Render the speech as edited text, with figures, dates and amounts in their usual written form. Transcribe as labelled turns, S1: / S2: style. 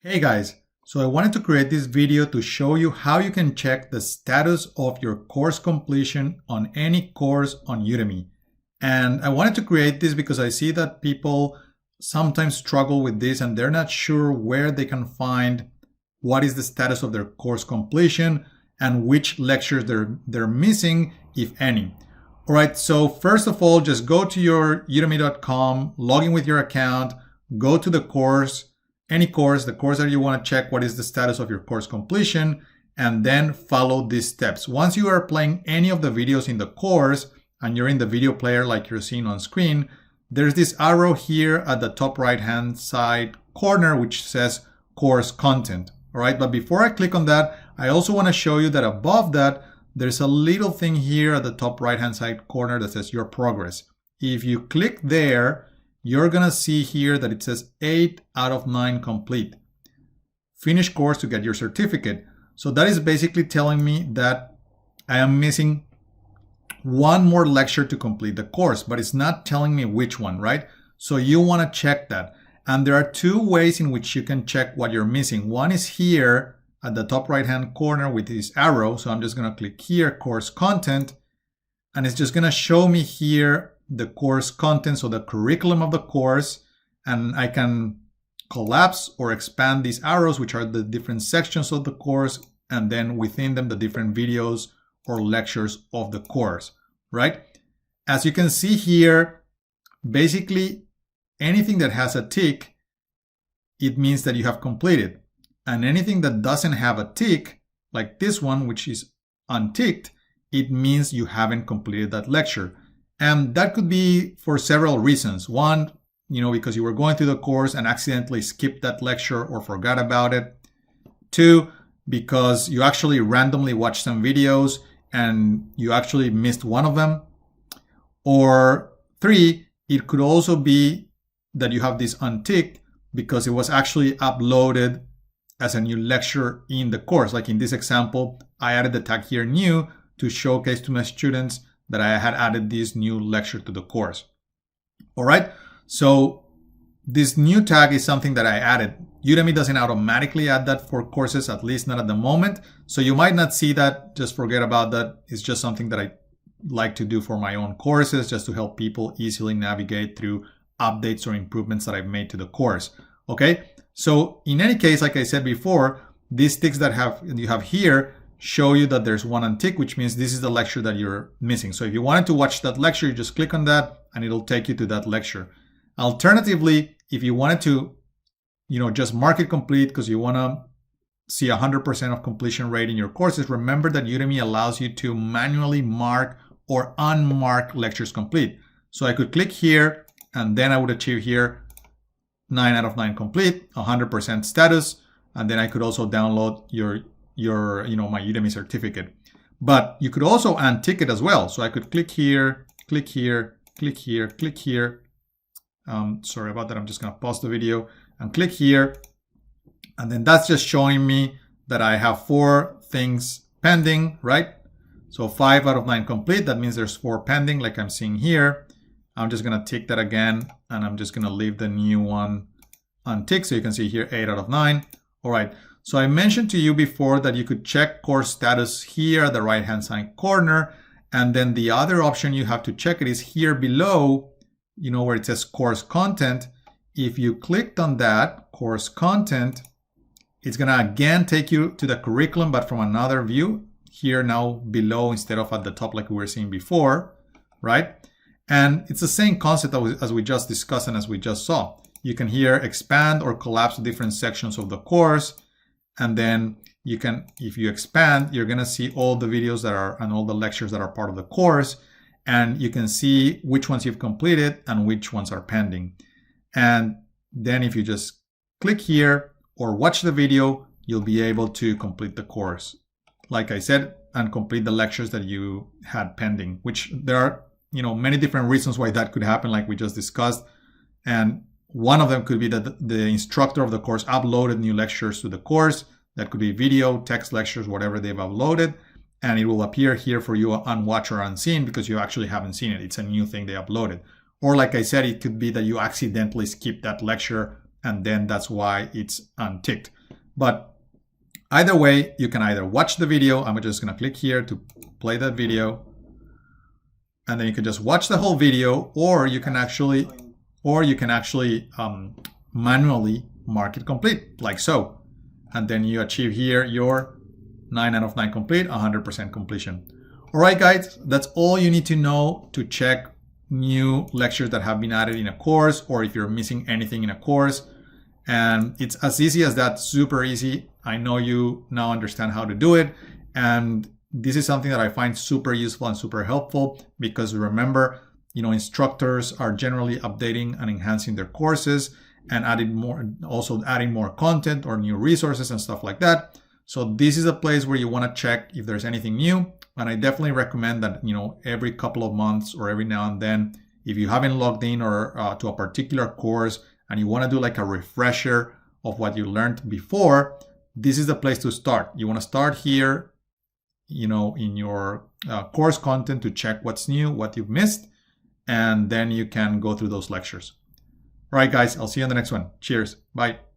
S1: Hey guys, so I wanted to create this video to show you how you can check the status of your course completion on any course on Udemy. And I wanted to create this because I see that people sometimes struggle with this and they're not sure where they can find what is the status of their course completion and which lectures they're missing, if any. All right, so first of all, just go to your udemy.com, log in with your account, go to the course, any course, the course that you want to check what is the status of your course completion, and then follow these steps. Once you are playing any of the videos in the course and you're in the video player like you're seeing on screen, there's this arrow here at the top right hand side corner which says course content. All right, but before I click on that, I also want to show you that above that, there's a little thing here at the top right hand side corner that says your progress. If you click there, you're gonna see here that it says 8 out of 9 complete. Finish course to get your certificate. So that is basically telling me that I am missing one more lecture to complete the course, but it's not telling me which one, right? So you wanna check that. And there are two ways in which you can check what you're missing. One is here at the top right hand corner with this arrow. So I'm just gonna click here, course content, and it's just gonna show me here the course content, so the curriculum of the course, and I can collapse or expand these arrows, which are the different sections of the course, and then within them the different videos or lectures of the course, right? As you can see here, basically anything that has a tick, it means that you have completed. And anything that doesn't have a tick, like this one, which is unticked, it means you haven't completed that lecture. And that could be for several reasons. One, because you were going through the course and accidentally skipped that lecture or forgot about it. Two, because you actually randomly watched some videos and you actually missed one of them. Or three, it could also be that you have this unticked because it was actually uploaded as a new lecture in the course. Like in this example, I added the tag here new to showcase to my students that I had added this new lecture to the course. All right, so this new tag is something that I added. Udemy doesn't automatically add that for courses, at least not at the moment. So you might not see that, just forget about that. It's just something that I like to do for my own courses, just to help people easily navigate through updates or improvements that I've made to the course. Okay, so in any case, like I said before, these ticks that you have here show you that there's one untick, which means this is the lecture that you're missing. So if you wanted to watch that lecture, you just click on that and it'll take you to that lecture. Alternatively, if you wanted to, just mark it complete because you want to see 100% of completion rate in your courses, remember that Udemy allows you to manually mark or unmark lectures complete. So I could click here and then I would achieve here 9 out of 9 complete, 100% status. And then I could also download my Udemy certificate. But you could also untick it as well. So I could click here, click here, click here, click here. Sorry about that. I'm just going to pause the video and click here. And then that's just showing me that I have 4 things pending, right? So 5 out of 9 complete. That means there's 4 pending, like I'm seeing here. I'm just going to tick that again, and I'm just going to leave the new one unticked. So you can see here 8 out of 9. All right. So I mentioned to you before that you could check course status here at the right hand side corner. And then the other option you have to check it is here below, where it says course content. If you clicked on that course content, it's going to again take you to the curriculum, but from another view here now below instead of at the top like we were seeing before, right? And it's the same concept as we just discussed and as we just saw. You can here expand or collapse different sections of the course. And then you can, if you expand, you're going to see all the videos and all the lectures that are part of the course. And you can see which ones you've completed and which ones are pending. And then if you just click here or watch the video, you'll be able to complete the course, like I said, and complete the lectures that you had pending, which there are, many different reasons why that could happen, like we just discussed. And one of them could be that the instructor of the course uploaded new lectures to the course. That could be video, text lectures, whatever they've uploaded. And it will appear here for you unwatched or unseen because you actually haven't seen it. It's a new thing they uploaded. Or like I said, it could be that you accidentally skipped that lecture and then that's why it's unticked. But either way, you can either watch the video. I'm just going to click here to play that video. And then you can just watch the whole video, or you can actually manually mark it complete, like so. And then you achieve here your 9 out of 9 complete, 100% completion. All right, guys, that's all you need to know to check new lectures that have been added in a course, or if you're missing anything in a course. And it's as easy as that, super easy. I know you now understand how to do it. And this is something that I find super useful and super helpful, because remember, instructors are generally updating and enhancing their courses and adding more content or new resources and stuff like that. So this is a place where you want to check if there's anything new. And I definitely recommend that, every couple of months or every now and then, if you haven't logged in or to a particular course and you want to do like a refresher of what you learned before, this is the place to start. You want to start here, in your course content to check what's new, what you've missed, and then you can go through those lectures. All right, guys, I'll see you on the next one. Cheers. Bye.